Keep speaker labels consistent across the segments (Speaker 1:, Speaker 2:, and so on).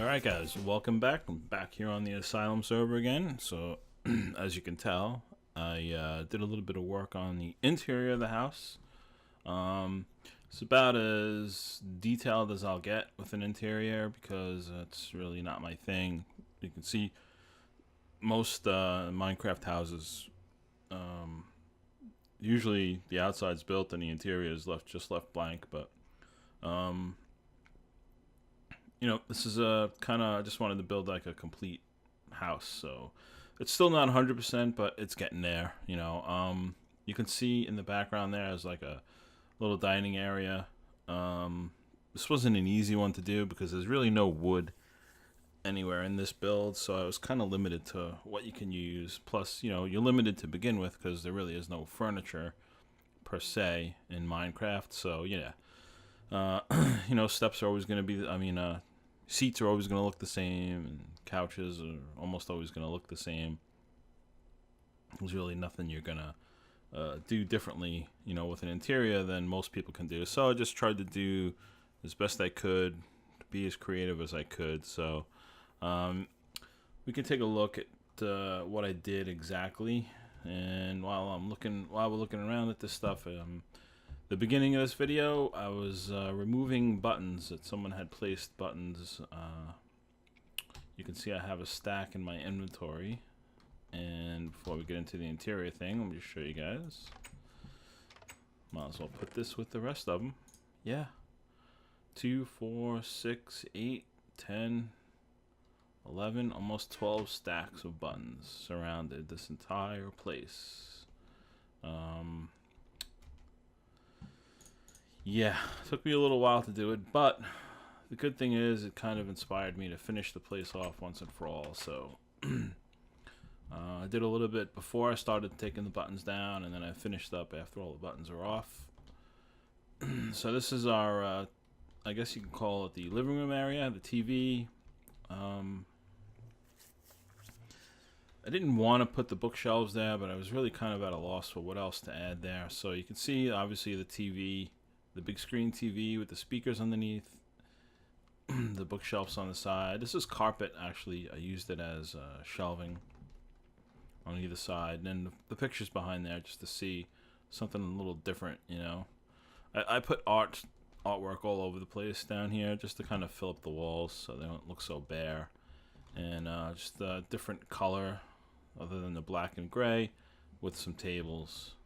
Speaker 1: Alright guys, welcome back. I'm back here on the Asylum server again. So, as you can tell, I did a little bit of work on the interior of the house. It's about as detailed as I'll get with an interior because it's really not my thing. You can see most Minecraft houses, usually the outside's built and the interior is just left blank, but you know, this is a kind of, I just wanted to build like a complete house, so it's still not 100%, but it's getting there, you know. You can see in the background there is like a little dining area. This wasn't an easy one to do because there's really no wood anywhere in this build, so I was kind of limited to what you can use. Plus, you know, you're limited to begin with because there really is no furniture per se in Minecraft, so yeah. You know, steps are always going to be, seats are always going to look the same, and couches are almost always going to look the same. There's really nothing you're going to do differently, you know, with an interior than most people can do. So I just tried to do as best I could, to be as creative as I could. So we can take a look at what I did exactly. And while we're looking around at this stuff, the beginning of this video, I was removing buttons that someone had placed buttons. You can see I have a stack in my inventory. And before we get into the interior thing, let me just show you guys. Might as well put this with the rest of them. Yeah. 2, 4, 6, 8, 10, 11, almost 12 stacks of buttons surrounded this entire place. Yeah, it took me a little while to do it, but the good thing is it kind of inspired me to finish the place off once and for all. So I did a little bit before I started taking the buttons down, and then I finished up after all the buttons are off. So this is our, I guess you can call it the living room area, the TV. I didn't want to put the bookshelves there, but I was really kind of at a loss for what else to add there. So you can see, obviously, the TV. The big screen TV with the speakers underneath, the bookshelves on the side. This is carpet, actually. I used it as shelving on either side. And then the pictures behind there just to see something a little different, you know. I put artwork all over the place down here just to kind of fill up the walls so they don't look so bare. And just a different color other than the black and gray with some tables.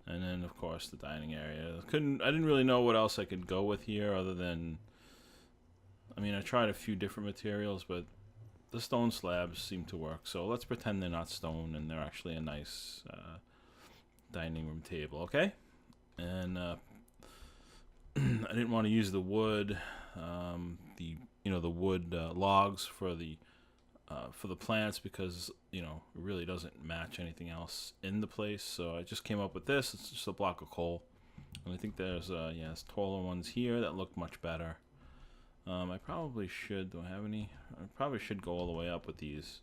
Speaker 1: And then, of course, the dining area. I didn't really know what else I could go with here other than, I tried a few different materials, but the stone slabs seem to work. So let's pretend they're not stone and they're actually a nice dining room table, okay? And I didn't want to use the wood, the wood logs for the plants because, you know, it really doesn't match anything else in the place. So I just came up with this. It's just a block of coal. And I think there's taller ones here that look much better. I probably should, do I have any? I probably should go all the way up with these,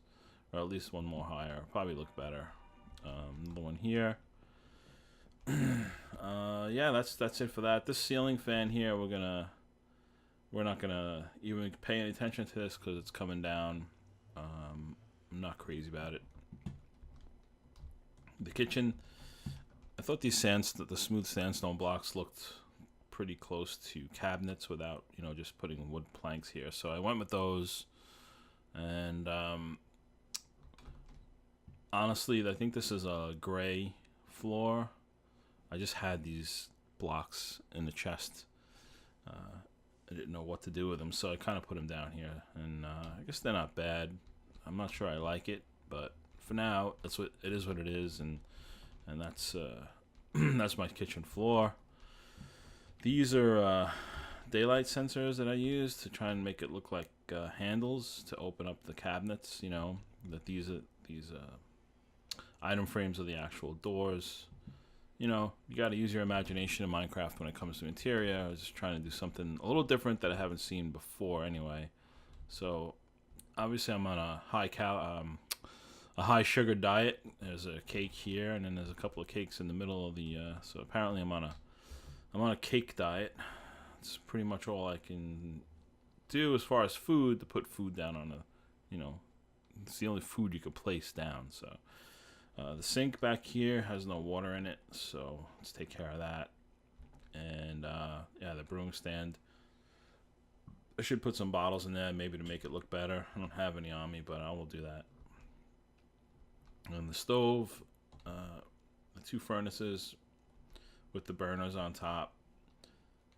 Speaker 1: or at least one more higher. Probably look better. Another one here. Yeah, that's it for that. This ceiling fan here, we're not gonna even pay any attention to this because it's coming down. I'm not crazy about it. The kitchen, I thought the smooth sandstone blocks looked pretty close to cabinets without, you know, just putting wood planks here. So I went with those. And honestly, I think this is a gray floor. I just had these blocks in the chest. I didn't know what to do with them, so I kind of put them down here. And I guess they're not bad. I'm not sure I like it, but for now, what it is, and that's that's my kitchen floor. These are daylight sensors that I use to try and make it look like handles to open up the cabinets. You know, that these item frames are the actual doors. You know, you got to use your imagination in Minecraft when it comes to interior. I was just trying to do something a little different that I haven't seen before anyway. So obviously I'm on a high sugar diet. There's a cake here, and then there's a couple of cakes in the middle of the so apparently I'm on a cake diet. It's pretty much all I can do as far as food, to put food down on a, it's the only food you could place down. So the sink back here has no water in it, so let's take care of that. And yeah, the brewing stand. I should put some bottles in there maybe to make it look better. I don't have any on me, but I will do that. And the stove, the 2 furnaces with the burners on top.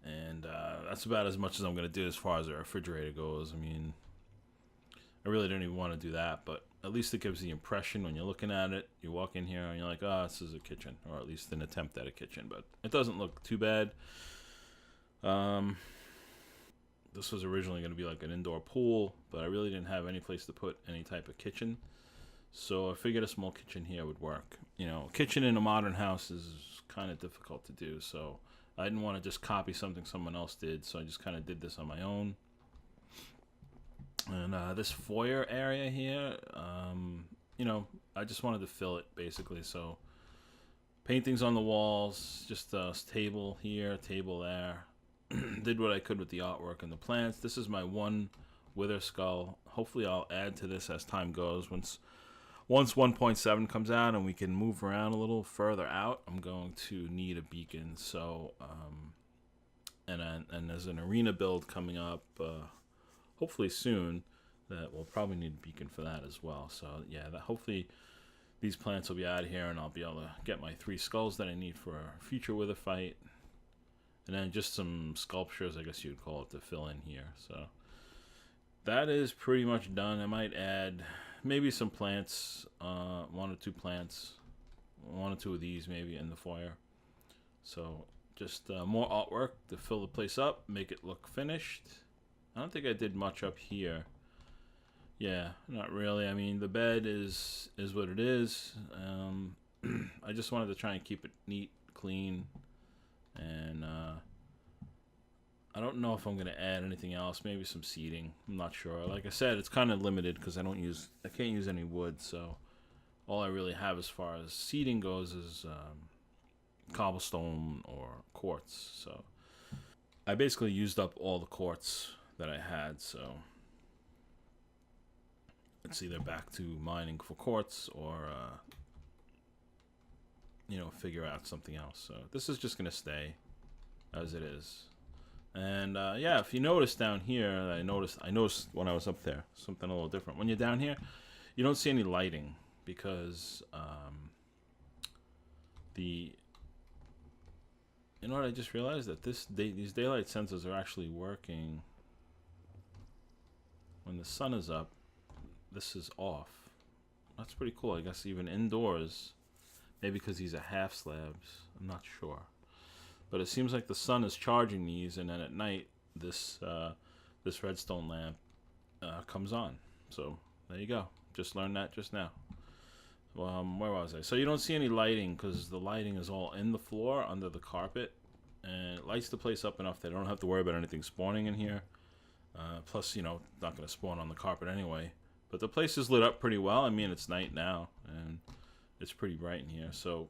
Speaker 1: And that's about as much as I'm going to do as far as the refrigerator goes. I mean, I really didn't even want to do that, but at least it gives the impression when you're looking at it. You walk in here and you're like, oh, this is a kitchen, or at least an attempt at a kitchen, but it doesn't look too bad. This was originally going to be like an indoor pool, but I really didn't have any place to put any type of kitchen. So I figured a small kitchen here would work. A kitchen in a modern house is kind of difficult to do, so I didn't want to just copy something someone else did, so I just kind of did this on my own. And this foyer area here, I just wanted to fill it, basically. So paintings on the walls, just a table here, table there. Did what I could with the artwork and the plants. This is my one wither skull. Hopefully I'll add to this as time goes. Once 1.7 comes out and we can move around a little further out, I'm going to need a beacon. So, and there's an arena build coming up, hopefully soon, that we'll probably need a beacon for that as well. So yeah, hopefully these plants will be out of here and I'll be able to get my 3 skulls that I need for a future wither fight. And then just some sculptures, I guess you'd call it, to fill in here. So that is pretty much done. I might add maybe some plants, 1 or 2 plants, 1 or 2 of these maybe in the foyer. So just more artwork to fill the place up, make it look finished. I don't think I did much up here. Yeah, not really. I mean, the bed is what it is. I just wanted to try and keep it neat, clean. And I don't know if I'm going to add anything else. Maybe some seating. I'm not sure. Like I said, it's kind of limited because I can't use any wood. So all I really have as far as seating goes is cobblestone or quartz. So I basically used up all the quartz that I had. So it's either back to mining for quartz or figure out something else. So this is just gonna stay as it is. And yeah, if you notice down here, I noticed when I was up there something a little different. When you're down here, you don't see any lighting because you know what, I just realized that these daylight sensors are actually working when the sun is up. This is off. That's pretty cool. I guess even indoors. Maybe because these are half slabs. I'm not sure. But it seems like the sun is charging these, and then at night, this redstone lamp comes on. So there you go. Just learned that just now. Where was I? So you don't see any lighting because the lighting is all in the floor under the carpet. And it lights the place up enough that I don't have to worry about anything spawning in here. Plus, not going to spawn on the carpet anyway. But the place is lit up pretty well. I mean, it's night now, and it's pretty bright in here, so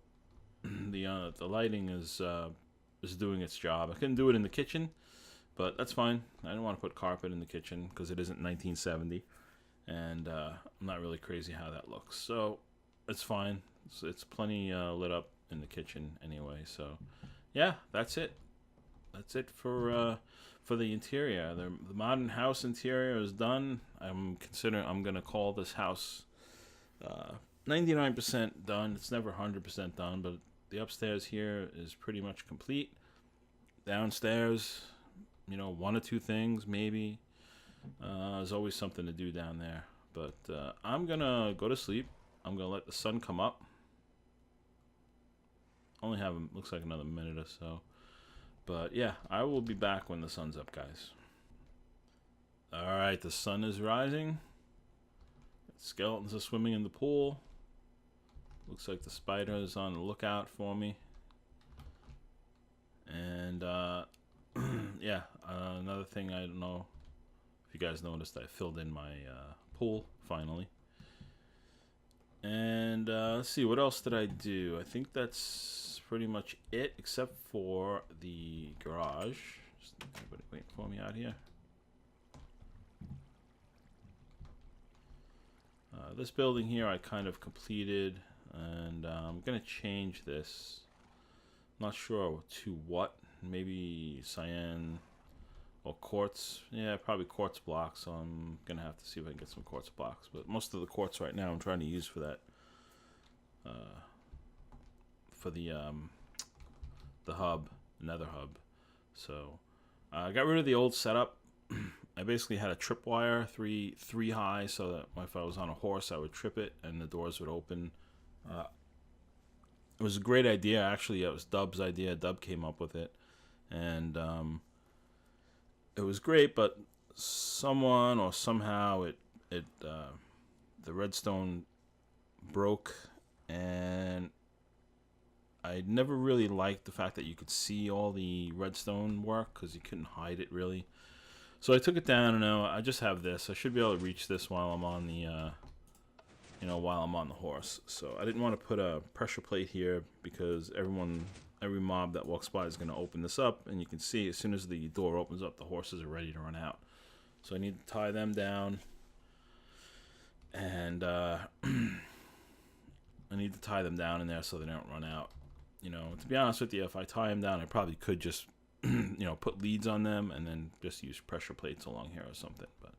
Speaker 1: the lighting is doing its job. I couldn't do it in the kitchen, but that's fine. I didn't want to put carpet in the kitchen because it isn't 1970, and I'm not really crazy how that looks. So it's fine. It's plenty lit up in the kitchen anyway. So yeah, that's it. That's it for the interior. The modern house interior is done. I'm gonna call this house 99% done. It's never 100% done, but the upstairs here is pretty much complete. Downstairs, 1 or 2 things maybe. There's always something to do down there. But I'm gonna go to sleep. I'm gonna let the sun come up. Only have, looks like another minute or so. But yeah, I will be back when the sun's up, guys. Alright, the sun is rising. Skeletons are swimming in the pool. Looks like the spider is on the lookout for me. And yeah, another thing, I don't know if you guys noticed, I filled in my pool finally. And let's see, what else did I do? I think that's pretty much it, except for the garage. Just everybody waiting for me out here. This building here I kind of completed, and I'm gonna change this. Not sure to what. Maybe cyan or quartz. Yeah, probably quartz blocks. So I'm gonna have to see if I can get some quartz blocks. But most of the quartz right now I'm trying to use for that. For the hub, nether hub. So I got rid of the old setup. I basically had a tripwire, three high, so that if I was on a horse, I would trip it and the doors would open. It was a great idea, actually. It was Dub's idea. Dub came up with it, and it was great. But someone or somehow the redstone broke, and I never really liked the fact that you could see all the redstone work because you couldn't hide it really. So I took it down, and now I just have this. I should be able to reach this while I'm on the, while I'm on the horse. So I didn't want to put a pressure plate here because every mob that walks by is going to open this up, and you can see as soon as the door opens up, the horses are ready to run out. So I need to tie them down, and I need to tie them down in there so they don't run out. To be honest with you, if I tie them down, I probably could just put leads on them and then just use pressure plates along here or something. But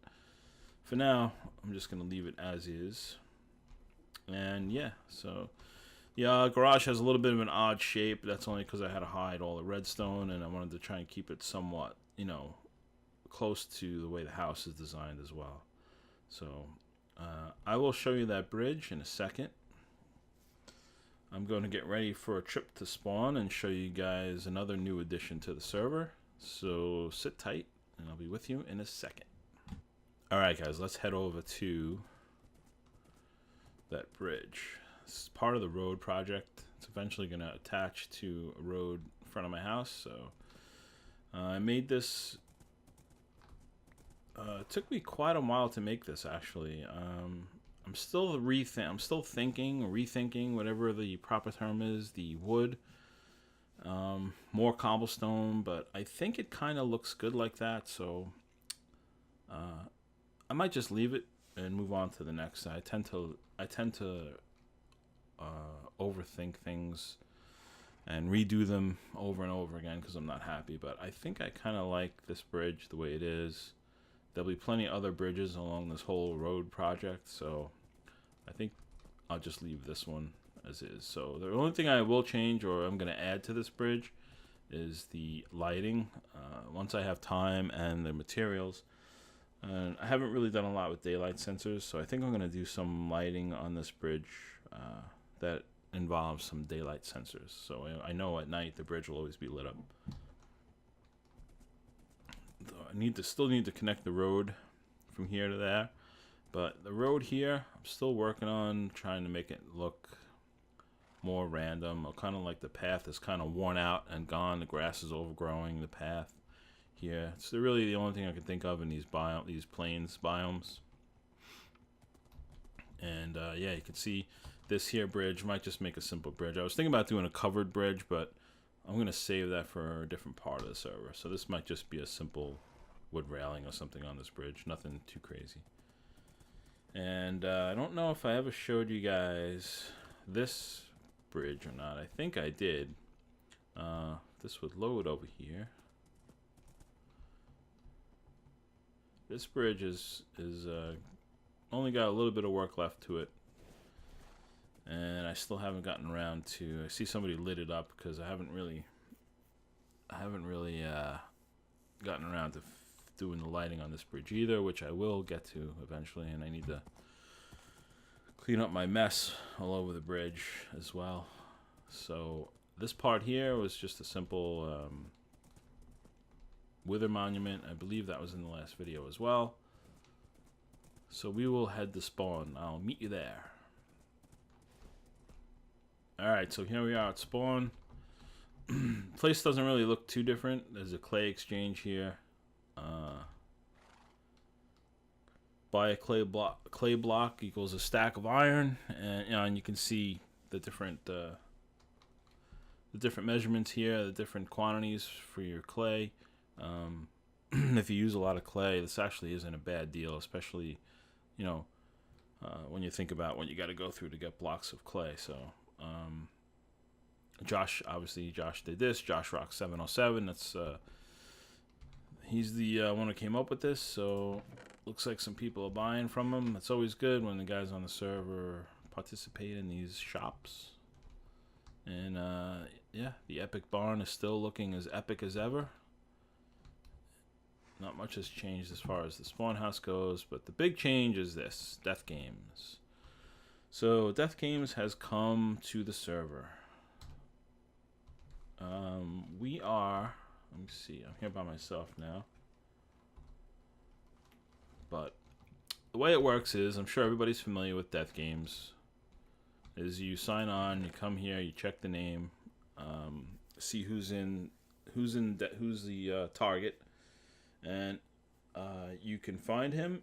Speaker 1: for now, I'm just going to leave it as is. And yeah, so the garage has a little bit of an odd shape. That's only because I had to hide all the redstone, and I wanted to try and keep it somewhat, close to the way the house is designed as well. So I will show you that bridge in a second. I'm going to get ready for a trip to spawn and show you guys another new addition to the server. So sit tight, and I'll be with you in a second. Alright guys, let's head over to that bridge. This is part of the road project. It's eventually going to attach to a road in front of my house. So I made this. It took me quite a while to make this, actually. I'm still rethinking, whatever the proper term is, the wood. More cobblestone, but I think it kind of looks good like that, so I might just leave it and move on to the next. I tend to overthink things and redo them over and over again because I'm not happy, but I think I kind of like this bridge the way it is. There'll be plenty of other bridges along this whole road project, so I think I'll just leave this one as is. So the only thing I will change, or I'm going to add to this bridge, is the lighting. Once I have time and the materials. And I haven't really done a lot with daylight sensors, so I think I'm going to do some lighting on this bridge that involves some daylight sensors. So I know at night the bridge will always be lit up. I still need to connect the road from here to there, but the road here I'm still working on trying to make it look more random, or kind of like the path is kind of worn out and gone. The grass is overgrowing the path here. It's really the only thing I can think of in these plains biomes. And yeah, you can see this here bridge might just make a simple bridge. I was thinking about doing a covered bridge, but I'm gonna save that for a different part of the server. So this might just be a simple wood railing or something on this bridge, nothing too crazy. And I don't know if I ever showed you guys this bridge or not. I think I did. This would load over here. This bridge is only got a little bit of work left to it, and I still haven't gotten around to. I see somebody lit it up because I haven't really gotten around to doing the lighting on this bridge either, which I will get to eventually, and I need to clean up my mess all over the bridge as well. So this part here was just a simple wither monument. I believe that was in the last video as well. So we will head to spawn. I'll meet you there. Alright, so here we are at spawn. Place doesn't really look too different. There's a clay exchange here. Buy a clay block equals a stack of iron, and and you can see the different measurements here, the different quantities for your clay. If you use a lot of clay, this actually isn't a bad deal, especially when you think about what you got to go through to get blocks of clay. So Josh did this. Josh Rock 707. That's he's the one who came up with this. So looks like some people are buying from him. It's always good when the guys on the server participate in these shops. And yeah, the epic barn is still looking as epic as ever. Not much has changed as far as the spawn house goes, but the big change is this: Death Games. So Death Games has come to the server. We are, let me see, I'm here by myself now. But the way it works is, I'm sure everybody's familiar with Death Games, is you sign on, you come here, you check the name, see who's the target, and you can find him.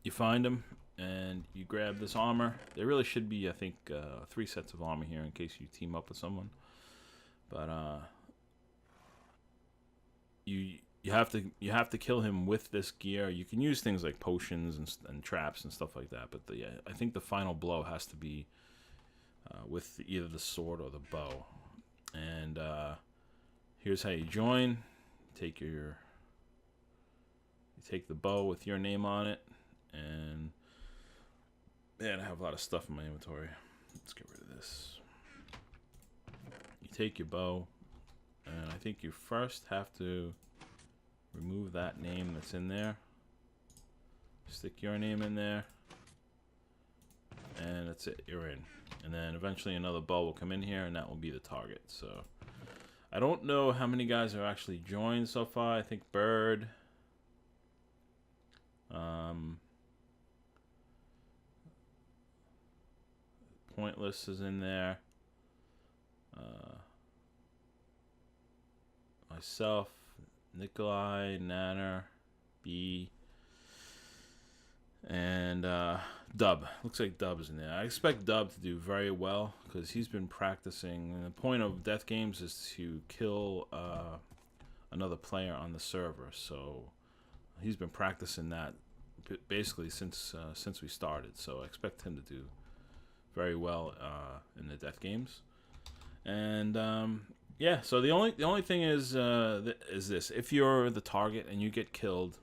Speaker 1: You find him, and you grab this armor. There really should be, I think, 3 sets of armor here in case you team up with someone. But you have to kill him with this gear. You can use things like potions and traps and stuff like that. But I think the final blow has to be with either the sword or the bow. And here's how you join. You take the bow with your name on it, and man, I have a lot of stuff in my inventory. Let's get rid of this. You take your bow, and I think you first have to remove that name that's in there. Stick your name in there, and that's it. You're in. And then eventually another bow will come in here, and that will be the target. So I don't know how many guys have actually joined so far. I think Bird. Pointless is in there. Myself, Nikolai, Nanner, B, and Dub. Looks like Dub's in there. I expect Dub to do very well because he's been practicing. And the point of Death Games is to kill another player on the server. So he's been practicing that basically since we started. So I expect him to do very well in the Death Games. And yeah, so the only thing is this: if you're the target and you get killed,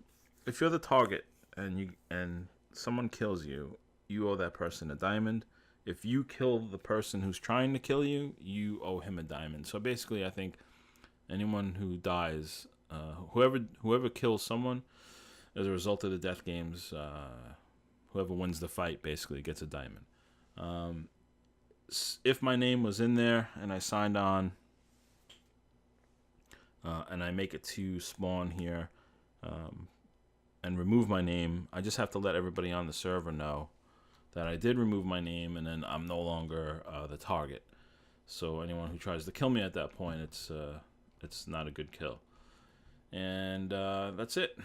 Speaker 1: if you're the target and someone kills you, you owe that person a diamond. If you kill the person who's trying to kill you, you owe him a diamond. So basically, I think anyone who dies, whoever kills someone as a result of the Death Games, whoever wins the fight basically gets a diamond. If my name was in there and I signed on, and I make it to spawn here, and remove my name, I just have to let everybody on the server know that I did remove my name, and then I'm no longer the target. So anyone who tries to kill me at that point, it's not a good kill. And that's it.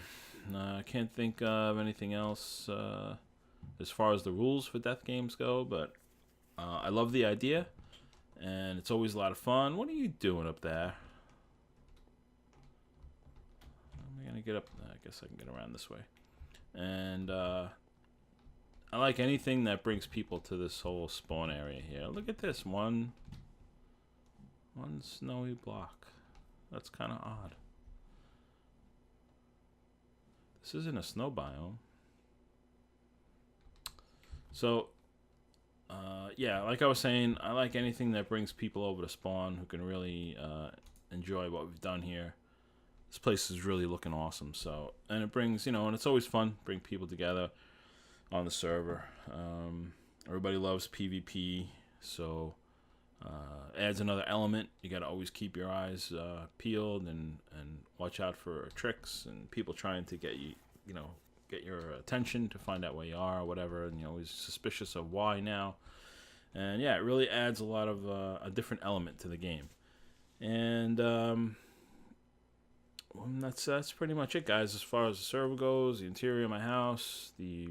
Speaker 1: I can't think of anything else as far as the rules for Death Games go, but I love the idea, and it's always a lot of fun. What are you doing up there? I'm gonna get up. I guess I can get around this way. And I like anything that brings people to this whole spawn area here. Look at this one snowy block. That's kind of odd. This isn't a snow biome. So yeah, like I was saying, I like anything that brings people over to spawn who can really enjoy what we've done here. This place is really looking awesome. So, and it brings, and it's always fun, bring people together on the server. Everybody loves PvP, so adds another element. You got to always keep your eyes peeled and watch out for tricks and people trying to get you, get your attention to find out where you are or whatever, and you're always suspicious of why now. And yeah, it really adds a lot of a different element to the game. And that's pretty much it, guys. As far as the server goes, the interior of my house, the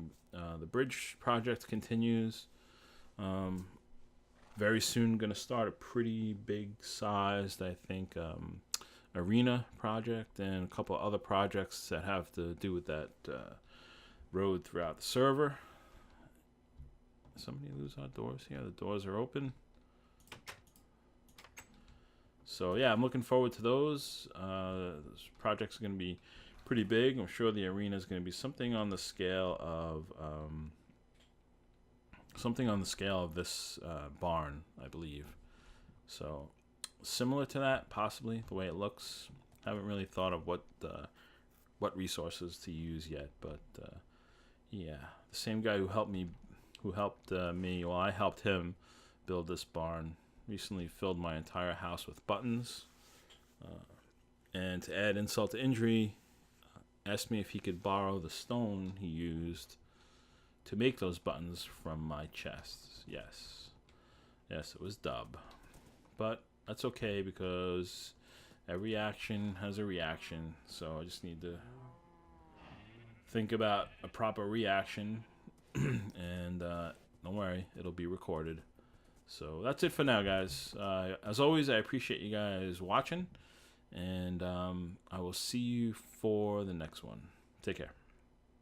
Speaker 1: bridge project continues. Very soon, going to start a pretty big sized, I think, arena project and a couple other projects that have to do with that road throughout the server. somebody lose our doors here? The doors are open. So yeah, I'm looking forward to those. Those projects are going to be pretty big. I'm sure the arena is going to be something on the scale of this barn, I believe. So similar to that, possibly the way it looks. Haven't really thought of what resources to use yet, but yeah, the same guy who helped me, well, I helped him build this barn. Recently filled my entire house with buttons, and to add insult to injury, asked me if he could borrow the stone he used to make those buttons from my chests. Yes, it was Dub, but that's okay because every action has a reaction, so I just need to think about a proper reaction, and don't worry, it'll be recorded. So that's it for now, guys. As always, I appreciate you guys watching, and I will see you for the next one. Take care.